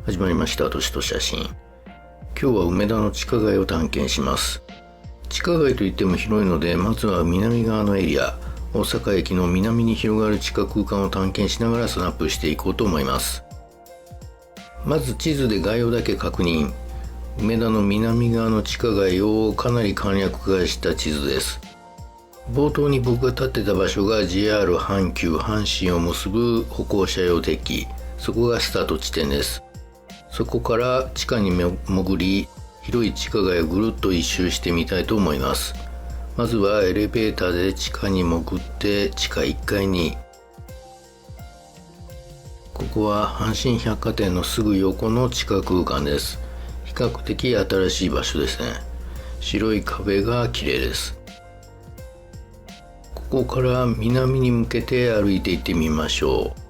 始まりました。都市と写真。今日は梅田の地下街を探検します。地下街といっても広いので、まずは南側のエリア、大阪駅の南に広がる地下空間を探検しながらスナップしていこうと思います。まず地図で概要だけ確認。梅田の南側の地下街をかなり簡略化した地図です。冒頭に僕が立ってた場所が JR 阪急阪神を結ぶ歩行者用デッキ、そこがスタート地点です。そこから地下に潜り、広い地下街をぐるっと一周してみたいと思います。まずはエレベーターで地下に潜って地下1階に。ここは阪神百貨店のすぐ横の地下空間です。比較的新しい場所ですね。白い壁が綺麗です。ここから南に向けて歩いていってみましょう。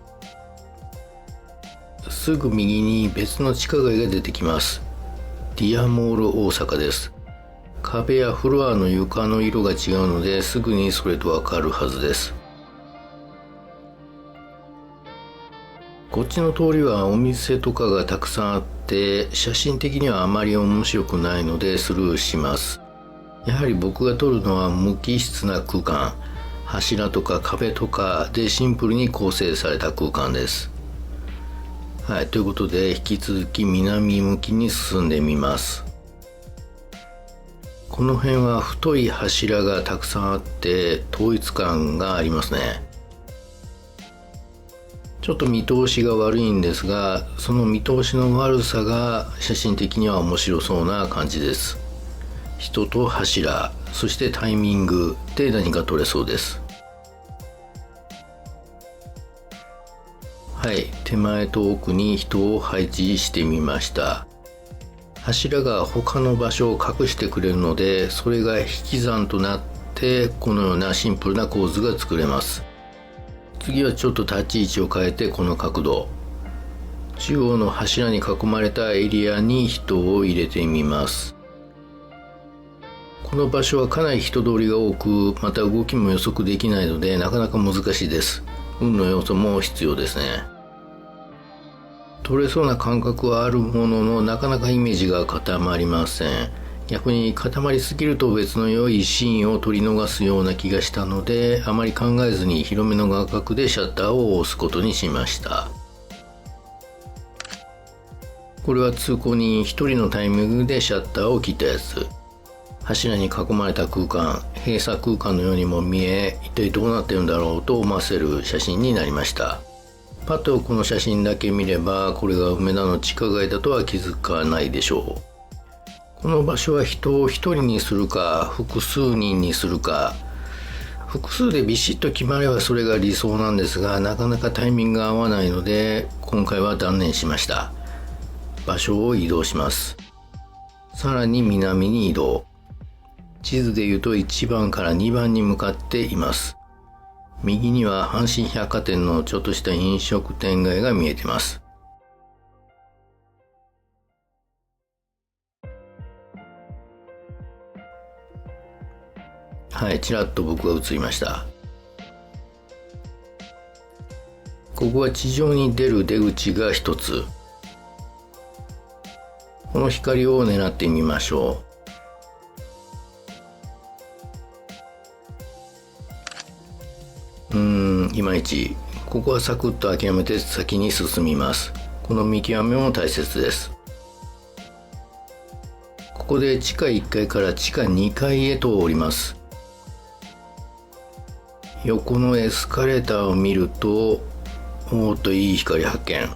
すぐ右に別の地下街が出てきます。ディアモール大阪です。壁やフロアの床の色が違うのですぐにそれとわかるはずです。こっちの通りはお店とかがたくさんあって写真的にはあまり面白くないのでスルーします。やはり僕が撮るのは無機質な空間、柱とか壁とかでシンプルに構成された空間です。はい、ということで引き続き南向きに進んでみます。この辺は太い柱がたくさんあって統一感がありますね。ちょっと見通しが悪いんですが、その見通しの悪さが写真的には面白そうな感じです。人と柱、そしてタイミングで何か撮れそうです。はい、手前と奥に人を配置してみました。柱が他の場所を隠してくれるので、それが引き算となってこのようなシンプルな構図が作れます。次はちょっと立ち位置を変えてこの角度。中央の柱に囲まれたエリアに人を入れてみます。この場所はかなり人通りが多く、また動きも予測できないのでなかなか難しいです。運の要素も必要ですね。取れそうな感覚はあるものの、なかなかイメージが固まりません。逆に固まりすぎると別の良いシーンを撮り逃すような気がしたので、あまり考えずに広めの画角でシャッターを押すことにしました。これは通行人一人のタイミングでシャッターを切ったやつ。柱に囲まれた空間、閉鎖空間のようにも見え、一体どうなってるんだろうと思わせる写真になりました。パッとこの写真だけ見れば、これが梅田の地下街だとは気づかないでしょう。この場所は人を一人にするか、複数人にするか、複数でビシッと決まればそれが理想なんですが、なかなかタイミングが合わないので、今回は断念しました。場所を移動します。さらに南に移動。地図で言うと1番から2番に向かっています。右には阪神百貨店のちょっとした飲食店街が見えています。はい、ちらっと僕が映りました。ここは地上に出る出口が一つ。この光を狙ってみましょう。いまいち。ここはサクッと諦めて先に進みます。この見極めも大切です。ここで地下1階から地下2階へと降ります。横のエスカレーターを見ると、おーっといい光発見。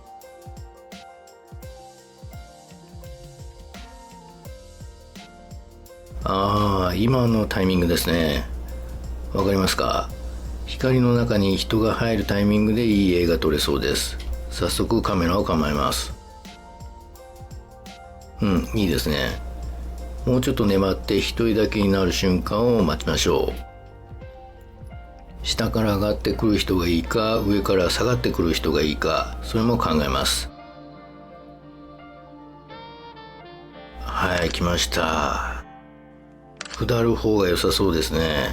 今のタイミングですね。わかりますか？光の中に人が入るタイミングでいい映画撮れそうです。早速カメラを構えます。いいですね。もうちょっと粘って一人だけになる瞬間を待ちましょう。下から上がってくる人がいいか、上から下がってくる人がいいか、それも考えます。はい、来ました。下る方が良さそうですね。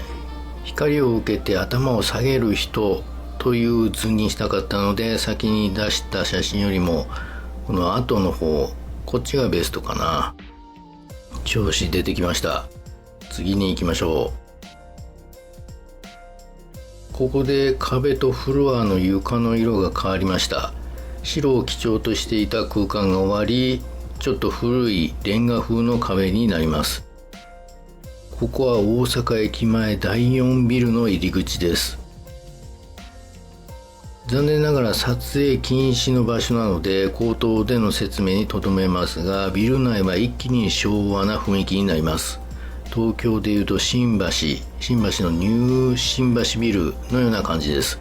光を受けて頭を下げる人という図にしたかったので、先に出した写真よりもこの後の方、こっちがベストかな。調子出てきました。次に行きましょう。ここで壁とフロアの床の色が変わりました。白を基調としていた空間が終わり、ちょっと古いレンガ風の壁になります。ここは大阪駅前第4ビルの入り口です。残念ながら撮影禁止の場所なので口頭での説明にとどめますが、ビル内は一気に昭和な雰囲気になります。東京でいうと新橋のニュー新橋ビルのような感じです。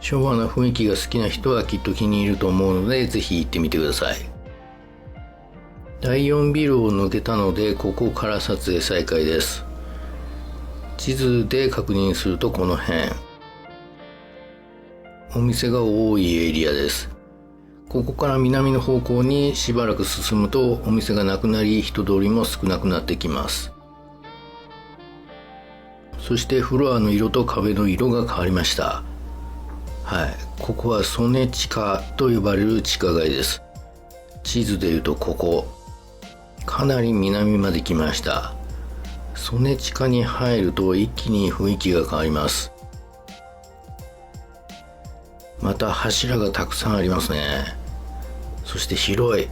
昭和な雰囲気が好きな人はきっと気に入ると思うので、ぜひ行ってみてください。第4ビルを抜けたので、ここから撮影再開です。地図で確認するとこの辺。お店が多いエリアです。ここから南の方向にしばらく進むとお店がなくなり、人通りも少なくなってきます。そしてフロアの色と壁の色が変わりました。はい、ここは曽根地下と呼ばれる地下街です。地図でいうとここ、かなり南まで来ました。曽根地下に入ると一気に雰囲気が変わります。また柱がたくさんありますね。そして広い。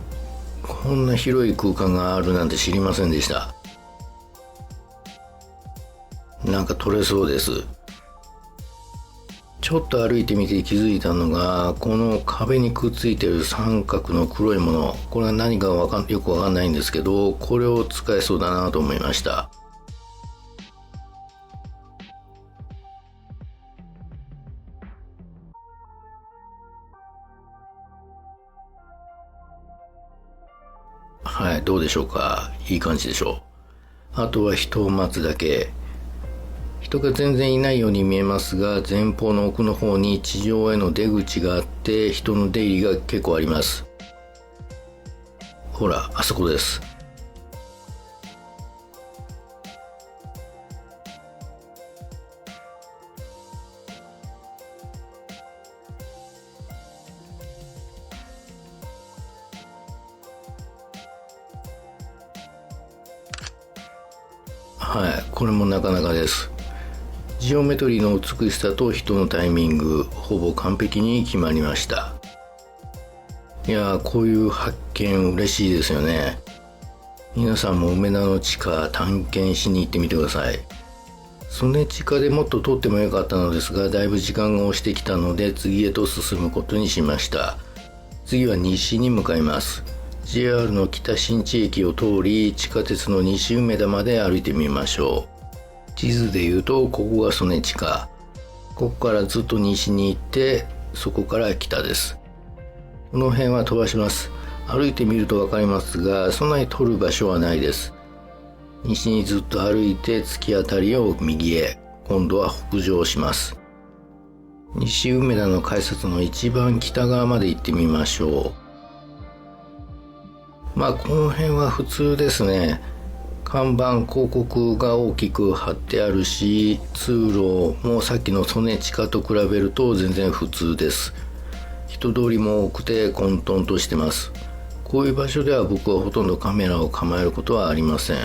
こんな広い空間があるなんて知りませんでした。なんか撮れそうです。ちょっと歩いてみて気づいたのが、この壁にくっついてる三角の黒いもの、これは何かよくわかんないんですけど、これを使えそうだなと思いました。はい、どうでしょうか。いい感じでしょう。あとは人を待つだけ。人が全然いないように見えますが、前方の奥の方に地上への出口があって、人の出入りが結構あります。ほら、あそこです。はい、これもなかなかです。ジオメトリーの美しさと人のタイミング、ほぼ完璧に決まりました。いやー、こういう発見嬉しいですよね。皆さんも梅田の地下探検しに行ってみてください。曽根地下でもっと撮ってもよかったのですが、だいぶ時間が押してきたので次へと進むことにしました。次は西に向かいます。JR の北新地駅を通り、地下鉄の西梅田まで歩いてみましょう。地図でいうとここが曽根地下。ここからずっと西に行って、そこから北です。この辺は飛ばします。歩いてみると分かりますが、そんなに撮る場所はないです。西にずっと歩いて突き当たりを右へ、今度は北上します。西梅田の改札の一番北側まで行ってみましょう。まあこの辺は普通ですね。看板広告が大きく貼ってあるし、通路もさっきの曽根地下と比べると全然普通です。人通りも多くて混沌としてます。こういう場所では僕はほとんどカメラを構えることはありません。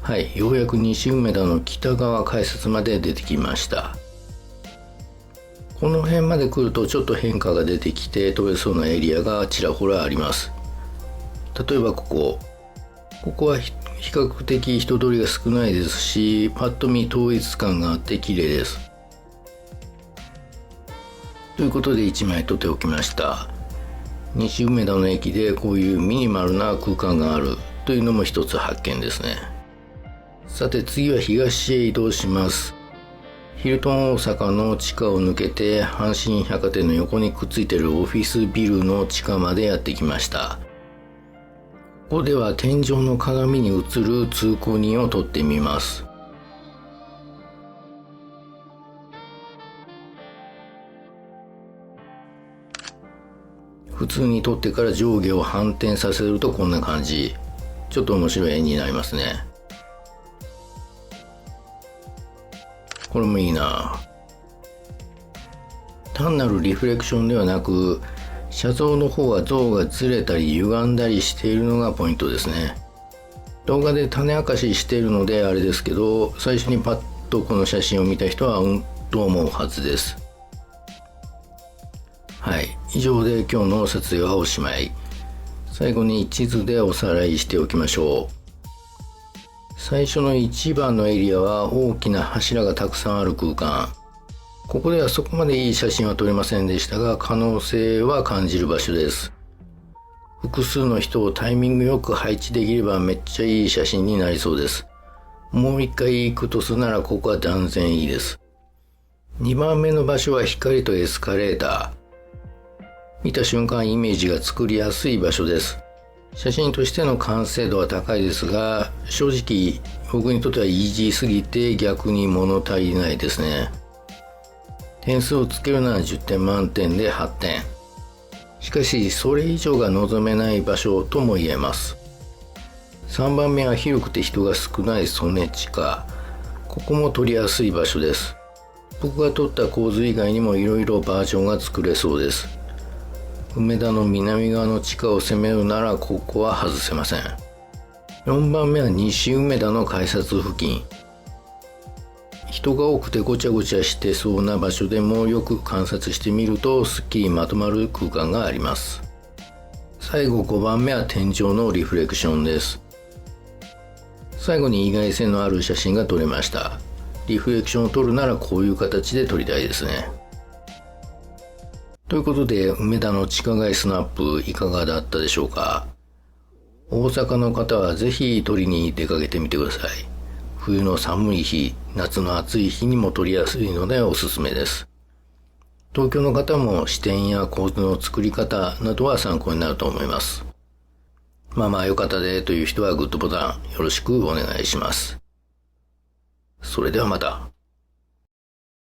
はい、ようやく西梅田の北側改札まで出てきました。この辺まで来るとちょっと変化が出てきて撮れそうなエリアがちらほらあります。例えばここは比較的人通りが少ないですし、パッと見統一感があって綺麗です。ということで1枚撮っておきました。西梅田の駅でこういうミニマルな空間があるというのも一つ発見ですね。さて次は東へ移動します。ヒルトン大阪の地下を抜けて阪神百貨店の横にくっついているオフィスビルの地下までやってきました。ここでは天井の鏡に映る通行人を撮ってみます。普通に撮ってから上下を反転させるとこんな感じ。ちょっと面白い絵になりますね。これもいいな。単なるリフレクションではなく、車像の方は像がずれたり歪んだりしているのがポイントですね。動画で種明かししているのであれですけど、最初にパッとこの写真を見た人はと思うはずです。はい、以上で今日の撮影はおしまい。最後に地図でおさらいしておきましょう。最初の1番のエリアは大きな柱がたくさんある空間。ここではそこまでいい写真は撮れませんでしたが、可能性は感じる場所です。複数の人をタイミングよく配置できればめっちゃいい写真になりそうです。もう一回行くとするならここは断然いいです。2番目の場所は光とエスカレーター。見た瞬間イメージが作りやすい場所です。写真としての完成度は高いですが、正直僕にとってはイージーすぎて逆に物足りないですね。点数をつけるなら10点満点で8点。しかしそれ以上が望めない場所とも言えます。3番目は広くて人が少ない曽根地下。ここも撮りやすい場所です。僕が撮った構図以外にもいろいろバージョンが作れそうです。梅田の南側の地下を攻めるならここは外せません。4番目は西梅田の改札付近。人が多くてごちゃごちゃしてそうな場所でもよく観察してみるとすっきりまとまる空間があります。最後5番目は天井のリフレクションです。最後に意外性のある写真が撮れました。リフレクションを撮るならこういう形で撮りたいですね。ということで、梅田の地下街スナップいかがだったでしょうか。大阪の方はぜひ撮りに出かけてみてください。冬の寒い日、夏の暑い日にも撮りやすいのでおすすめです。東京の方も視点や構図の作り方などは参考になると思います。まあ良かったでという人はグッドボタンよろしくお願いします。それではまた。